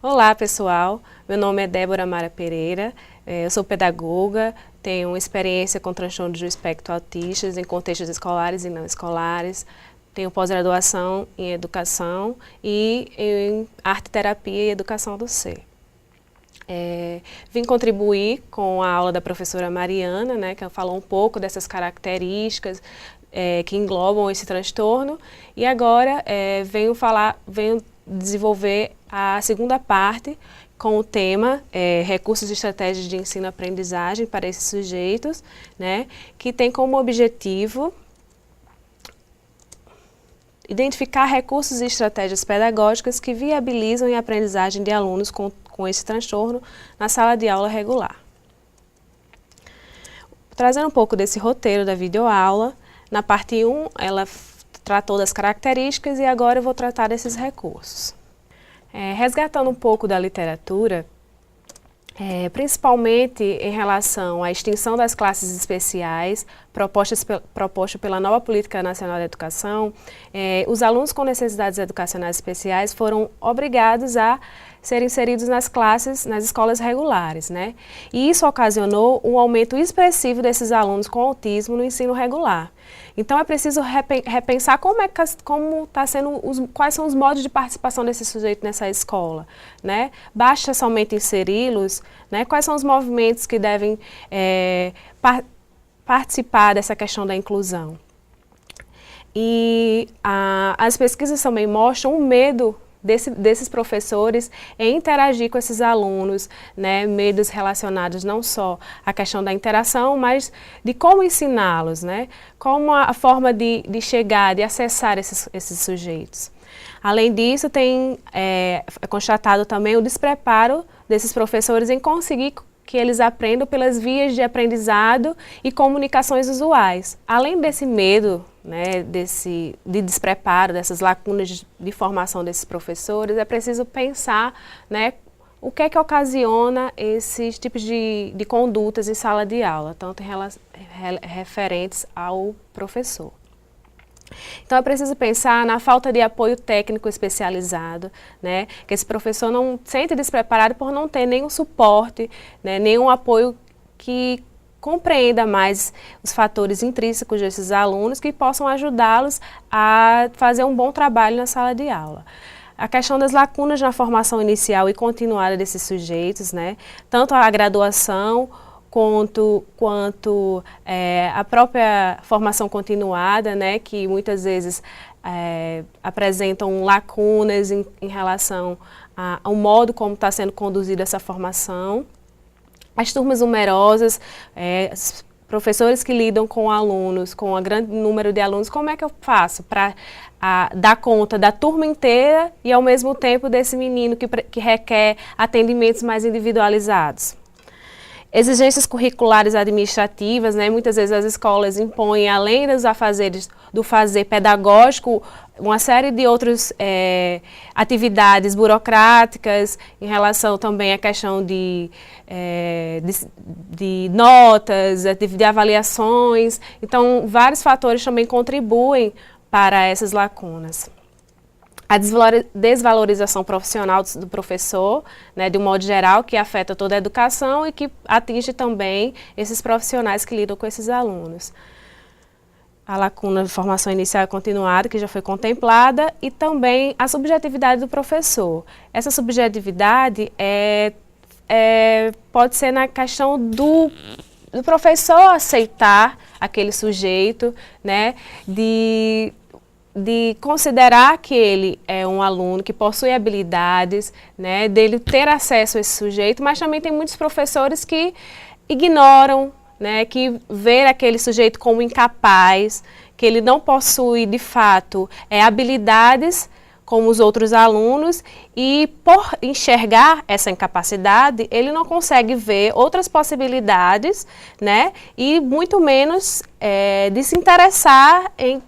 Olá, pessoal. Meu nome é Débora Mara Pereira, eu sou pedagoga, tenho experiência com transtorno do espectro autista em contextos escolares e não escolares, tenho pós-graduação em educação e em arte-terapia e educação do ser. Vim contribuir com a aula da professora Mariana, né, que falou um pouco dessas características que englobam esse transtorno, e agora venho desenvolver a segunda parte com o tema Recursos e Estratégias de Ensino-Aprendizagem para esses sujeitos, né, que tem como objetivo identificar recursos e estratégias pedagógicas que viabilizam a aprendizagem de alunos com esse transtorno na sala de aula regular. Trazendo um pouco desse roteiro da videoaula, na parte 1 ela tratou das características e agora eu vou tratar desses recursos. Resgatando um pouco da literatura, principalmente em relação à extinção das classes especiais proposta pela nova Política Nacional de Educação, os alunos com necessidades educacionais especiais foram obrigados a serem inseridos nas escolas regulares, né? E isso ocasionou um aumento expressivo desses alunos com autismo no ensino regular. Então é preciso repensar quais são os modos de participação desse sujeito nessa escola, né? Basta somente inseri-los, né? Quais são os movimentos que devem participar dessa questão da inclusão. E as pesquisas também mostram o medo desses professores em interagir com esses alunos, né, medos relacionados não só à questão da interação, mas de como ensiná-los, né, como a forma de chegar, de acessar esses sujeitos. Além disso, é constatado também o despreparo desses professores em conseguir que eles aprendam pelas vias de aprendizado e comunicações usuais. Além desse medo, né, de despreparo, dessas lacunas de formação desses professores, é preciso pensar, né, o que é que ocasiona esses tipos de condutas em sala de aula, tanto referentes ao professor. Então é preciso pensar na falta de apoio técnico especializado, né, que esse professor não se sente despreparado por não ter nenhum suporte, né, nenhum apoio que compreenda mais os fatores intrínsecos desses alunos que possam ajudá-los a fazer um bom trabalho na sala de aula. A questão das lacunas na formação inicial e continuada desses sujeitos, né, tanto a graduação quanto a própria formação continuada, né, que muitas vezes apresentam lacunas em relação ao modo como está sendo conduzida essa formação. As turmas numerosas, professores que lidam com alunos, com um grande número de alunos, como é que eu faço para dar conta da turma inteira e ao mesmo tempo desse menino que requer atendimentos mais individualizados? Exigências curriculares administrativas, né? Muitas vezes as escolas impõem, além dos afazeres do fazer pedagógico, uma série de outras atividades burocráticas em relação também à questão de notas, de avaliações. Então, vários fatores também contribuem para essas lacunas. A desvalorização profissional do professor, né, de um modo geral, que afeta toda a educação e que atinge também esses profissionais que lidam com esses alunos. A lacuna de formação inicial e continuada, que já foi contemplada, e também a subjetividade do professor. Essa subjetividade pode ser na questão do professor aceitar aquele sujeito, né, de considerar que ele é um aluno que possui habilidades, né, dele ter acesso a esse sujeito, mas também tem muitos professores que ignoram, né, que vê aquele sujeito como incapaz, que ele não possui, de fato, habilidades como os outros alunos e, por enxergar essa incapacidade, ele não consegue ver outras possibilidades, né, e muito menos de se interessar em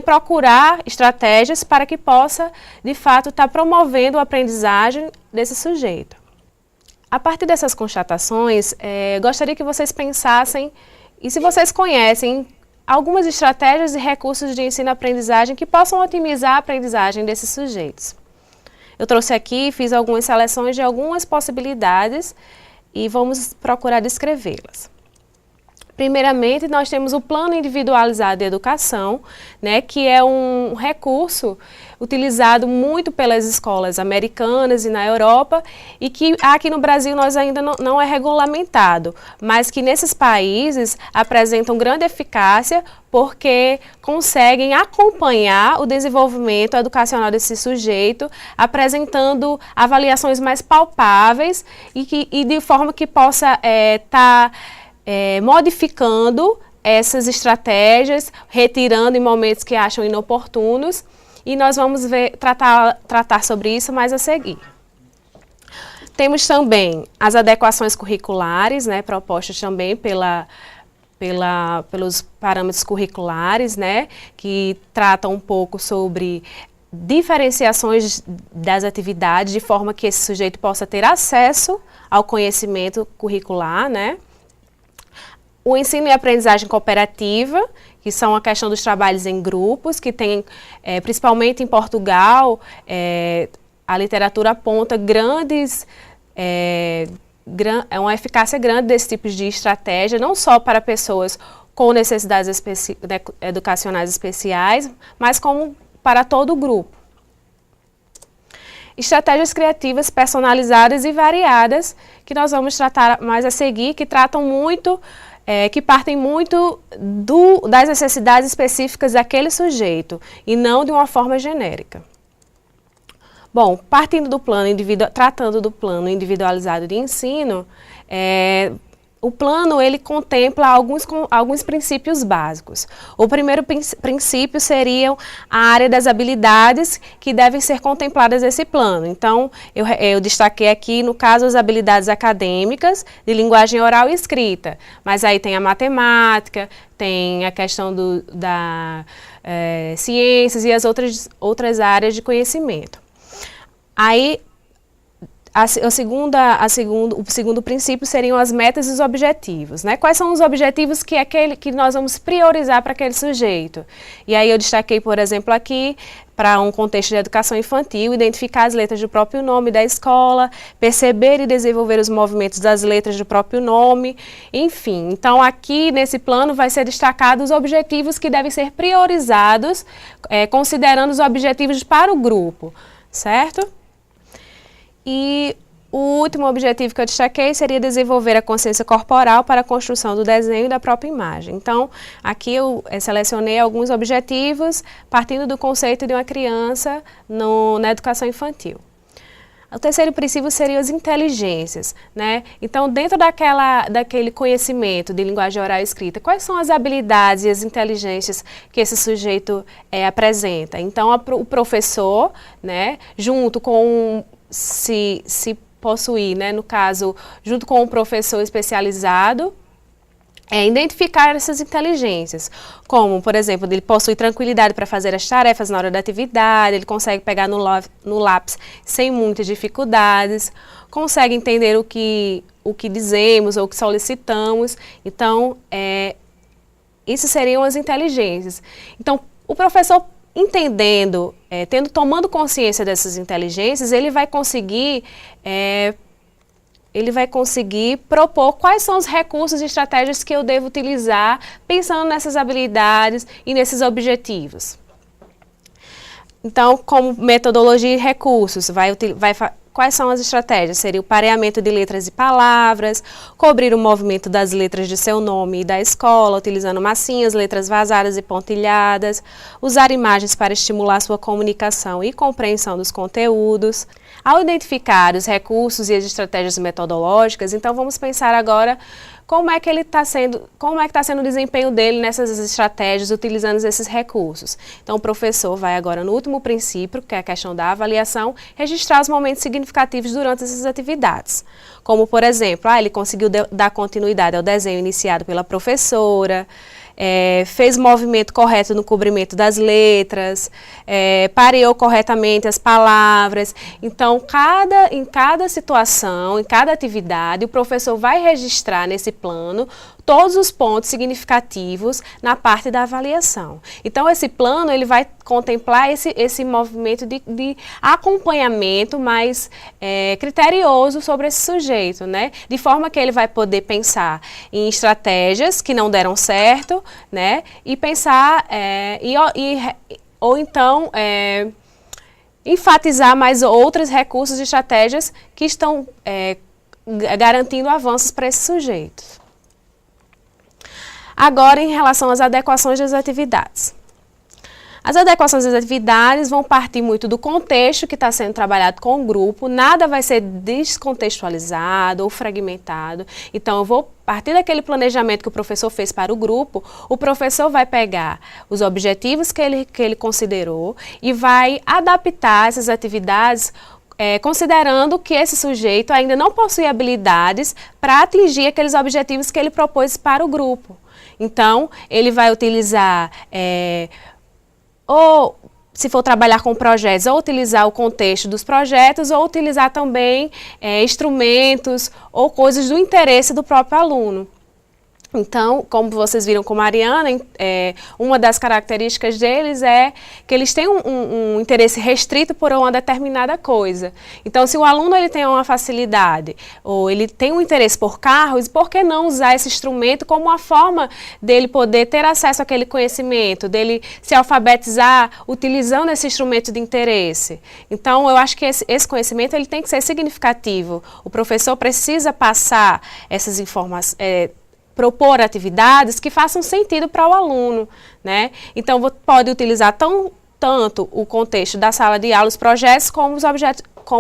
procurar estratégias para que possa, de fato, estar promovendo a aprendizagem desse sujeito. A partir dessas constatações, gostaria que vocês pensassem, e se vocês conhecem, algumas estratégias e recursos de ensino-aprendizagem que possam otimizar a aprendizagem desses sujeitos. eu trouxe aqui, fiz algumas seleções de algumas possibilidades e vamos procurar descrevê-las. Primeiramente, nós temos o Plano Individualizado de Educação, né, que é um recurso utilizado muito pelas escolas americanas e na Europa e que aqui no Brasil nós ainda não é regulamentado, mas que nesses países apresentam grande eficácia porque conseguem acompanhar o desenvolvimento educacional desse sujeito, apresentando avaliações mais palpáveis e de forma que possa estar modificando essas estratégias, retirando em momentos que acham inoportunos, e nós vamos tratar sobre isso mais a seguir. Temos também as adequações curriculares, né, propostas também pelos parâmetros curriculares, né, que tratam um pouco sobre diferenciações das atividades, de forma que esse sujeito possa ter acesso ao conhecimento curricular, né. O ensino e aprendizagem cooperativa, que são a questão dos trabalhos em grupos, que tem, principalmente em Portugal, a literatura aponta uma eficácia grande desse tipo de estratégia, não só para pessoas com necessidades educacionais especiais, mas como para todo o grupo. Estratégias criativas personalizadas e variadas, que nós vamos tratar mais a seguir, que tratam muito, que partem muito das necessidades específicas daquele sujeito e não de uma forma genérica. Bom, tratando do plano individualizado de ensino, o plano ele contempla alguns princípios básicos. O primeiro princípio seria a área das habilidades que devem ser contempladas nesse plano. Então, eu destaquei aqui, no caso, as habilidades acadêmicas, de linguagem oral e escrita. Mas aí tem a matemática, tem a questão da ciências e as outras áreas de conhecimento. Aí, o segundo princípio seriam as metas e os objetivos, né? Quais são os objetivos que nós vamos priorizar para aquele sujeito? E aí eu destaquei, por exemplo, aqui, para um contexto de educação infantil, identificar as letras do próprio nome da escola, perceber e desenvolver os movimentos das letras do próprio nome, enfim. Então, aqui nesse plano vai ser destacado os objetivos que devem ser priorizados, considerando os objetivos para o grupo, certo? E o último objetivo que eu destaquei seria desenvolver a consciência corporal para a construção do desenho e da própria imagem. Então, aqui eu selecionei alguns objetivos partindo do conceito de uma criança na educação infantil. O terceiro princípio seriam as inteligências, né? Então, dentro daquele conhecimento de linguagem oral e escrita, quais são as habilidades e as inteligências que esse sujeito apresenta? Então, o professor, né, junto com se possuir, né, no caso, junto com um professor especializado, identificar essas inteligências, como, por exemplo, ele possui tranquilidade para fazer as tarefas na hora da atividade, ele consegue pegar no lápis sem muitas dificuldades, consegue entender o que dizemos ou o que solicitamos. Então, isso seriam as inteligências. Então, o professor entendendo, tomando consciência dessas inteligências, ele vai conseguir propor quais são os recursos e estratégias que eu devo utilizar pensando nessas habilidades e nesses objetivos. Então, como metodologia e recursos, quais são as estratégias? Seria o pareamento de letras e palavras, cobrir o movimento das letras de seu nome e da escola, utilizando massinhas, letras vazadas e pontilhadas, usar imagens para estimular sua comunicação e compreensão dos conteúdos. Ao identificar os recursos e as estratégias metodológicas, então vamos pensar agora como é que está sendo o desempenho dele nessas estratégias, utilizando esses recursos. Então, o professor vai agora no último princípio, que é a questão da avaliação, registrar os momentos significativos durante essas atividades. Como, por exemplo, ele conseguiu dar continuidade ao desenho iniciado pela professora, fez o movimento correto no cobrimento das letras, pareou corretamente as palavras. Então, em cada situação, em cada atividade, o professor vai registrar nesse plano todos os pontos significativos na parte da avaliação. Então, esse plano ele vai contemplar esse movimento de acompanhamento mais criterioso sobre esse sujeito, né? De forma que ele vai poder pensar em estratégias que não deram certo, né? E pensar, ou então enfatizar mais outros recursos e estratégias que estão garantindo avanços para esses sujeitos. Agora, em relação às adequações das atividades. As adequações das atividades vão partir muito do contexto que está sendo trabalhado com o grupo, nada vai ser descontextualizado ou fragmentado. Então, eu vou partir daquele planejamento que o professor fez para o grupo, o professor vai pegar os objetivos que ele considerou e vai adaptar essas atividades considerando que esse sujeito ainda não possui habilidades para atingir aqueles objetivos que ele propôs para o grupo. Então, ele vai utilizar, ou se for trabalhar com projetos, ou utilizar o contexto dos projetos, ou utilizar também instrumentos ou coisas do interesse do próprio aluno. Então, como vocês viram com a Mariana, uma das características deles é que eles têm um interesse restrito por uma determinada coisa. Então, se o aluno ele tem uma facilidade ou ele tem um interesse por carros, por que não usar esse instrumento como uma forma dele poder ter acesso àquele conhecimento, dele se alfabetizar utilizando esse instrumento de interesse? Então, eu acho que esse conhecimento ele tem que ser significativo. O professor precisa passar essas informações, propor atividades que façam sentido para o aluno, né? Então, pode utilizar tanto o contexto da sala de aula, os projetos, como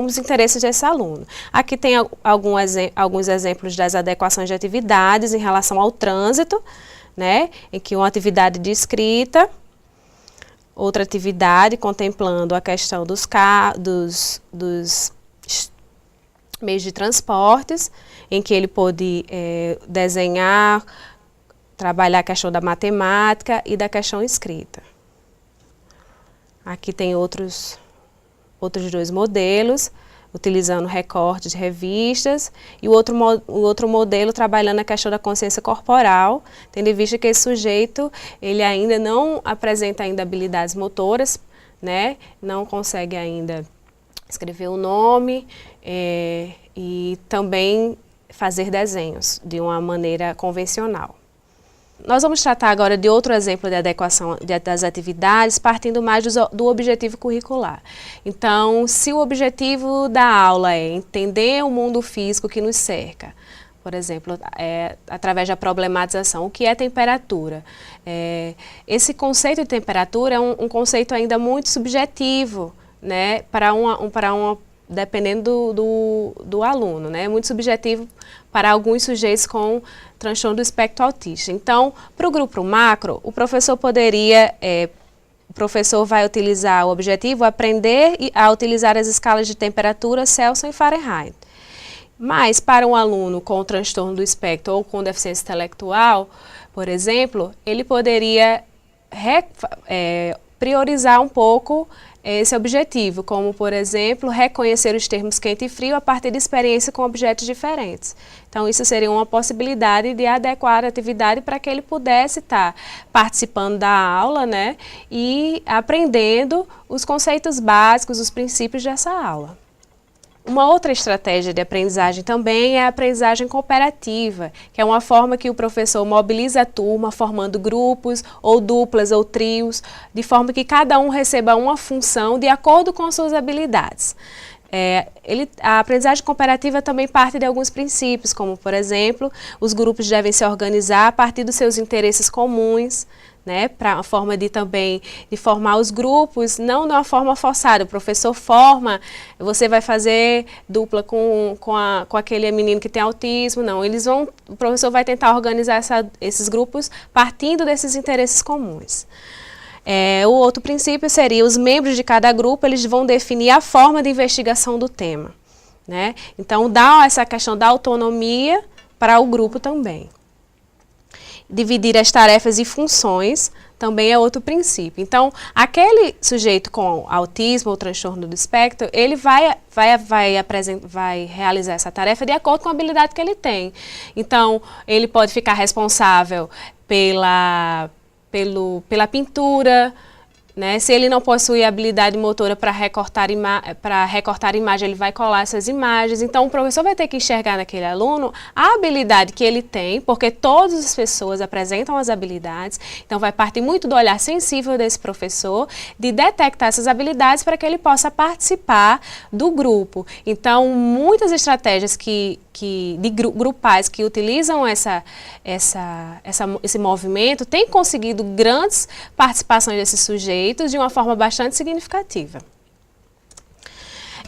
os interesses desse aluno. Aqui tem alguns exemplos das adequações de atividades em relação ao trânsito, né? Em que uma atividade de escrita, outra atividade contemplando a questão dos meios de transportes, em que ele pôde desenhar, trabalhar a questão da matemática e da questão escrita. Aqui tem outros dois modelos, utilizando recortes de revistas, e o outro modelo trabalhando a questão da consciência corporal, tendo em vista que esse sujeito ele ainda não apresenta ainda habilidades motoras, né? Não consegue ainda escrever o nome e também fazer desenhos de uma maneira convencional. Nós vamos tratar agora de outro exemplo de adequação das atividades, partindo mais do objetivo curricular. Então, se o objetivo da aula é entender o mundo físico que nos cerca, por exemplo, através da problematização, o que é temperatura? Esse conceito de temperatura é um conceito ainda muito subjetivo, né, dependendo do aluno, né? É muito subjetivo para alguns sujeitos com transtorno do espectro autista. Então, para o grupo macro, o professor vai utilizar o objetivo, aprender a utilizar as escalas de temperatura Celsius e Fahrenheit. Mas, para um aluno com transtorno do espectro ou com deficiência intelectual, por exemplo, ele poderia priorizar um pouco esse objetivo, como, por exemplo, reconhecer os termos quente e frio a partir de experiência com objetos diferentes. Então, isso seria uma possibilidade de adequar a atividade para que ele pudesse estar participando da aula, né, e aprendendo os conceitos básicos, os princípios dessa aula. Uma outra estratégia de aprendizagem também é a aprendizagem cooperativa, que é uma forma que o professor mobiliza a turma, formando grupos, ou duplas, ou trios, de forma que cada um receba uma função de acordo com suas habilidades. A aprendizagem cooperativa também parte de alguns princípios, como, por exemplo, os grupos devem se organizar a partir dos seus interesses comuns, né, para a forma de formar os grupos, não de uma forma forçada. O professor forma, você vai fazer dupla com aquele menino que tem autismo, não. O professor vai tentar organizar esses grupos partindo desses interesses comuns. O outro princípio seria os membros de cada grupo, eles vão definir a forma de investigação do tema, né? Então, dá essa questão da autonomia para o grupo também. dividir as tarefas e funções também é outro princípio. Então, aquele sujeito com autismo ou transtorno do espectro, ele vai realizar essa tarefa de acordo com a habilidade que ele tem. Então, ele pode ficar responsável pela pintura, né? Se ele não possui habilidade motora para recortar imagem, ele vai colar essas imagens. Então, o professor vai ter que enxergar naquele aluno a habilidade que ele tem, porque todas as pessoas apresentam as habilidades. Então, vai partir muito do olhar sensível desse professor, de detectar essas habilidades para que ele possa participar do grupo. Então, muitas estratégias grupais que utilizam esse movimento têm conseguido grandes participações desses sujeitos de uma forma bastante significativa.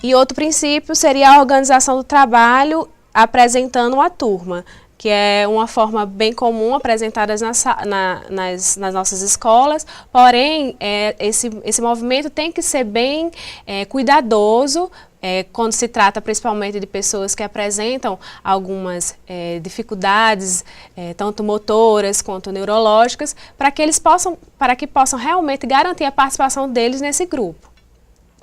E outro princípio seria a organização do trabalho apresentando a turma, que é uma forma bem comum apresentada nas nossas escolas, porém, esse movimento tem que ser bem cuidadoso, quando se trata principalmente de pessoas que apresentam algumas dificuldades, tanto motoras quanto neurológicas, para que possam realmente garantir a participação deles nesse grupo.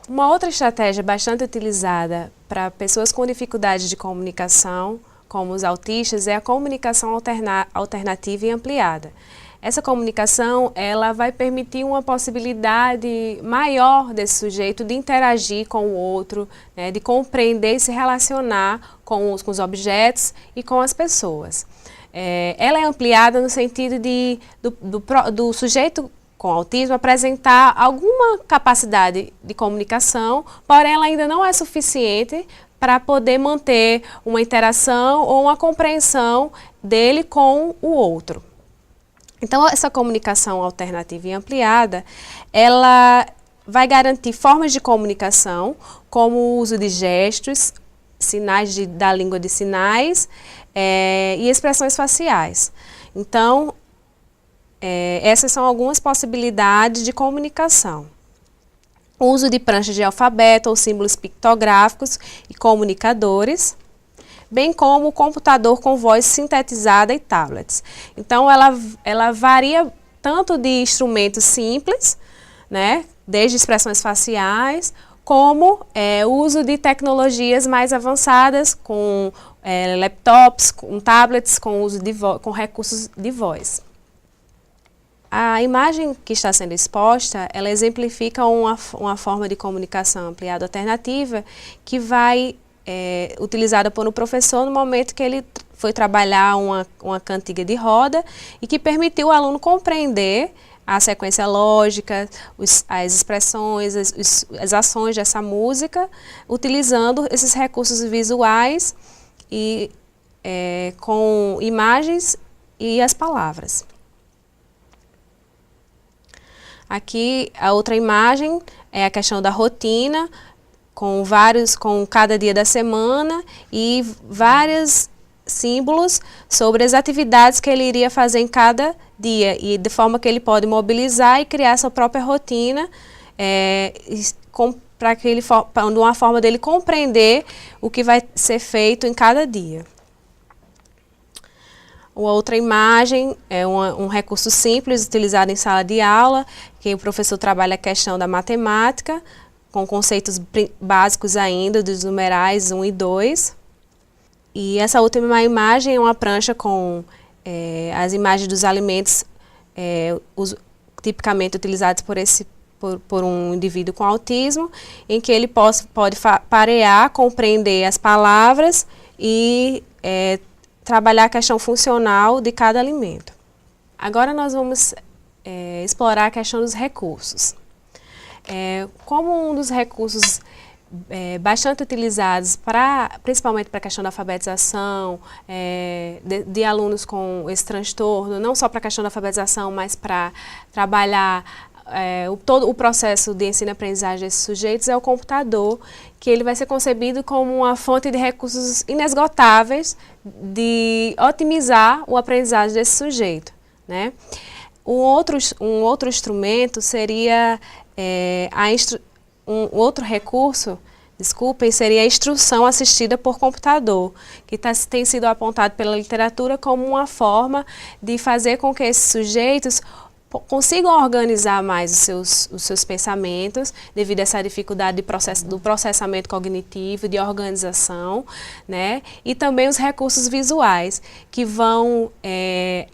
Uma outra estratégia bastante utilizada para pessoas com dificuldade de comunicação, como os autistas, é a comunicação alternativa e ampliada. Essa comunicação, ela vai permitir uma possibilidade maior desse sujeito de interagir com o outro, né, de compreender e se relacionar com os objetos e com as pessoas. Ela é ampliada no sentido do sujeito com autismo apresentar alguma capacidade de comunicação, porém ela ainda não é suficiente para poder manter uma interação ou uma compreensão dele com o outro. Então, essa comunicação alternativa e ampliada, ela vai garantir formas de comunicação, como o uso de gestos, sinais da língua de sinais e expressões faciais. Então, essas são algumas possibilidades de comunicação. O uso de pranchas de alfabeto ou símbolos pictográficos e comunicadores, bem como o computador com voz sintetizada e tablets. Então, ela varia tanto de instrumentos simples, né, desde expressões faciais, como o uso de tecnologias mais avançadas, com laptops, com tablets, com recursos de voz. A imagem que está sendo exposta, ela exemplifica uma forma de comunicação ampliada alternativa que vai utilizada por um professor no momento que ele foi trabalhar uma cantiga de roda e que permitiu o aluno compreender a sequência lógica, as expressões, as ações dessa música, utilizando esses recursos visuais e com imagens e as palavras. Aqui a outra imagem é a questão da rotina, com cada dia da semana e vários símbolos sobre as atividades que ele iria fazer em cada dia e de forma que ele pode mobilizar e criar sua própria rotina de uma forma dele compreender o que vai ser feito em cada dia. Uma outra imagem é um recurso simples utilizado em sala de aula, que o professor trabalha a questão da matemática, com conceitos básicos ainda, dos numerais 1 e 2. E essa última imagem é uma prancha com as imagens dos alimentos tipicamente utilizados por um indivíduo com autismo, em que ele pode parear, compreender as palavras e trabalhar a questão funcional de cada alimento. Agora nós vamos explorar a questão dos recursos. Como um dos recursos bastante utilizados principalmente para a questão da alfabetização de alunos com esse transtorno, não só para a questão da alfabetização, mas para trabalhar todo o processo de ensino-aprendizagem desses sujeitos, é o computador, que ele vai ser concebido como uma fonte de recursos inesgotáveis de otimizar o aprendizagem desse sujeito, né? Um outro instrumento seria um outro recurso desculpem, seria a instrução assistida por computador, que tem sido apontado pela literatura como uma forma de fazer com que esses sujeitos consigam organizar mais os seus pensamentos, devido a essa dificuldade do processamento cognitivo, de organização, né? E também os recursos visuais, que vão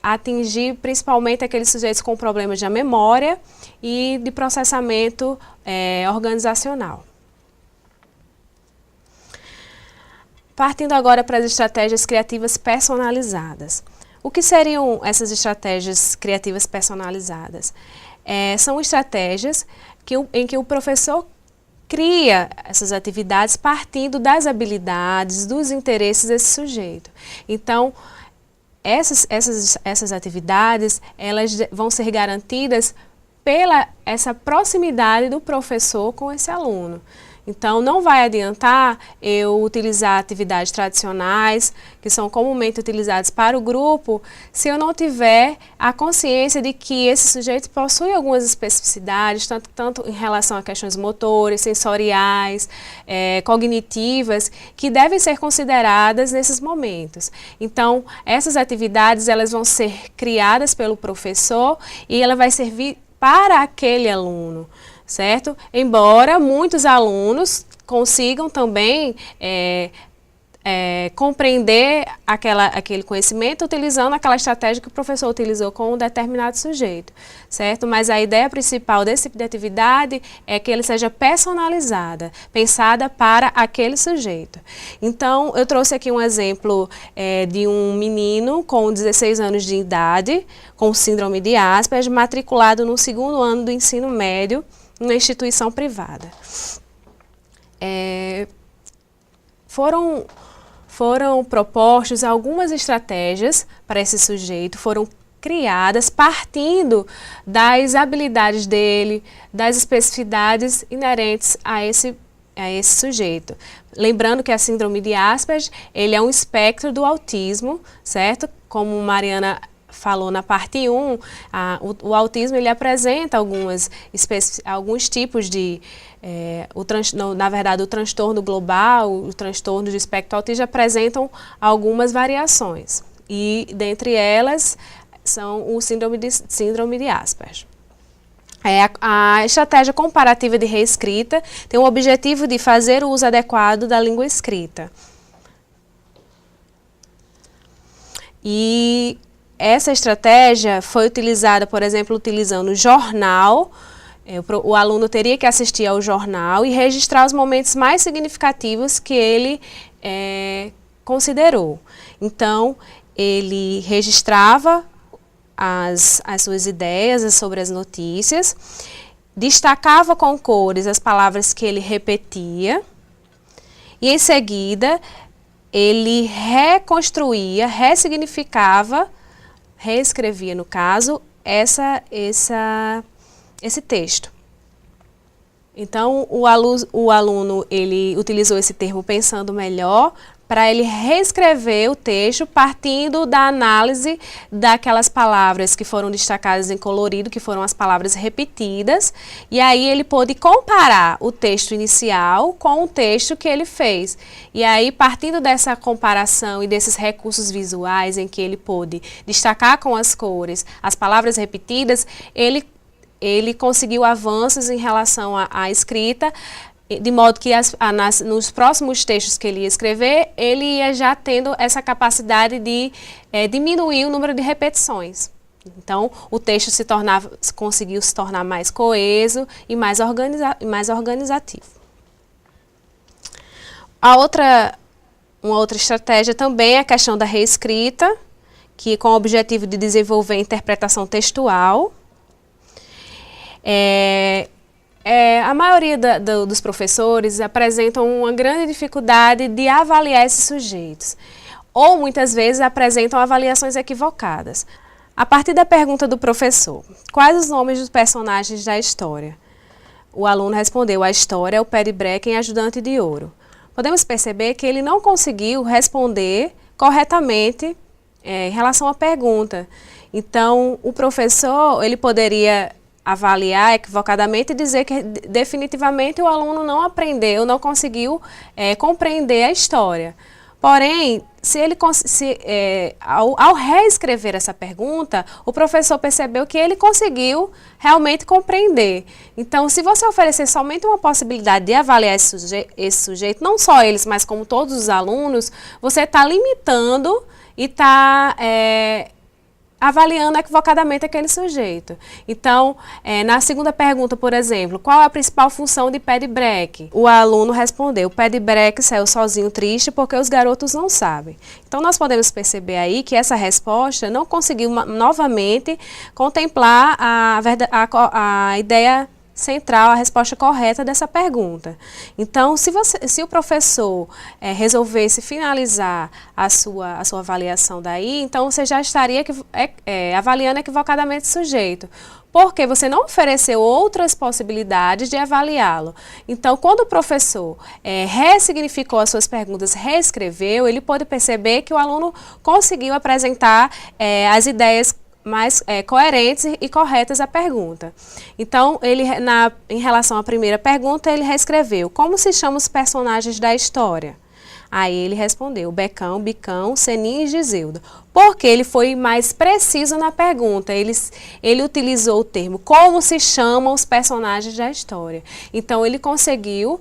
atingir principalmente aqueles sujeitos com problemas de memória e de processamento organizacional. Partindo agora para as estratégias criativas personalizadas. O que seriam essas estratégias criativas personalizadas? São estratégias em que o professor cria essas atividades partindo das habilidades, dos interesses desse sujeito. Então, essas atividades, elas vão ser garantidas pela essa proximidade do professor com esse aluno. Então, não vai adiantar eu utilizar atividades tradicionais, que são comumente utilizadas para o grupo, se eu não tiver a consciência de que esse sujeito possui algumas especificidades, tanto em relação a questões motoras, sensoriais, cognitivas, que devem ser consideradas nesses momentos. Então, essas atividades, elas vão ser criadas pelo professor e ela vai servir para aquele aluno. Certo? Embora muitos alunos consigam também compreender aquele conhecimento utilizando aquela estratégia que o professor utilizou com um determinado sujeito, certo? Mas a ideia principal desse tipo de atividade é que ele seja personalizada, pensada para aquele sujeito. Então, eu trouxe aqui um exemplo de um menino com 16 anos de idade, com síndrome de Asperger, matriculado no 2º ano do ensino médio, numa instituição privada. Foram propostas algumas estratégias para esse sujeito, foram criadas partindo das habilidades dele, das especificidades inerentes a esse sujeito. Lembrando que a síndrome de Asperger, ele é um espectro do autismo, certo? Como Mariana falou na parte 1, o autismo ele apresenta alguns tipos de, na verdade o transtorno global, o transtorno do espectro autista apresentam algumas variações e dentre elas são o síndrome de Asperger. A estratégia comparativa de reescrita tem o objetivo de fazer o uso adequado da língua escrita. E essa estratégia foi utilizada, por exemplo, utilizando o jornal. O aluno teria que assistir ao jornal e registrar os momentos mais significativos que ele considerou. Então, ele registrava as suas ideias sobre as notícias, destacava com cores as palavras que ele repetia e, em seguida, ele reconstruía, ressignificava, reescrevia, no caso, esse texto. Então, o aluno ele utilizou esse termo pensando melhor para ele reescrever o texto partindo da análise daquelas palavras que foram destacadas em colorido, que foram as palavras repetidas, e aí ele pôde comparar o texto inicial com o texto que ele fez. E aí, partindo dessa comparação e desses recursos visuais em que ele pôde destacar com as cores as palavras repetidas, ele conseguiu avanços em relação à escrita, de modo que nos próximos textos que ele ia escrever, ele ia já tendo essa capacidade de diminuir o número de repetições. Então, o texto conseguiu se tornar mais coeso e mais organizativo. Uma outra estratégia também é a questão da reescrita, que com o objetivo de desenvolver a interpretação textual. A maioria dos professores apresentam uma grande dificuldade de avaliar esses sujeitos, ou muitas vezes apresentam avaliações equivocadas. A partir da pergunta do professor, quais os nomes dos personagens da história? O aluno respondeu, a história é o Paddy Brecken, ajudante de ouro. Podemos perceber que ele não conseguiu responder corretamente em relação à pergunta. Então, o professor ele poderia avaliar equivocadamente e dizer que definitivamente o aluno não aprendeu, não conseguiu compreender a história. Porém, ao reescrever essa pergunta, o professor percebeu que ele conseguiu realmente compreender. Então, se você oferecer somente uma possibilidade de avaliar esse sujeito, não só eles, mas como todos os alunos, você está limitando e está avaliando equivocadamente aquele sujeito. Então, na segunda pergunta, por exemplo, qual é a principal função de pé de breque? O aluno respondeu, o pé de breque saiu sozinho triste porque os garotos não sabem. Então, nós perceber aí que essa resposta não conseguiu novamente contemplar a ideia central, a resposta correta dessa pergunta. Então, se o professor resolvesse finalizar a sua avaliação daí, então você já estaria avaliando equivocadamente o sujeito, porque você não ofereceu outras possibilidades de avaliá-lo. Então, quando o professor ressignificou as suas perguntas, reescreveu, ele pôde perceber que o aluno conseguiu apresentar as ideias mais coerentes e corretas à pergunta. Então, em relação à primeira pergunta, ele reescreveu: como se chamam os personagens da história? Aí ele respondeu: Becão, Bicão, Seninha e Giselda. Porque ele foi mais preciso na pergunta, ele utilizou o termo como se chamam os personagens da história. Então, ele conseguiu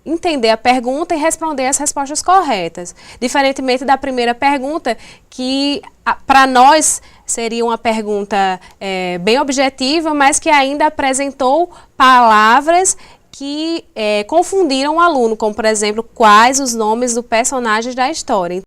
entender a pergunta e responder as respostas corretas. Diferentemente da primeira pergunta, que para nós seria uma pergunta bem objetiva, mas que ainda apresentou palavras que confundiram o aluno, como, por exemplo, quais os nomes dos personagens da história.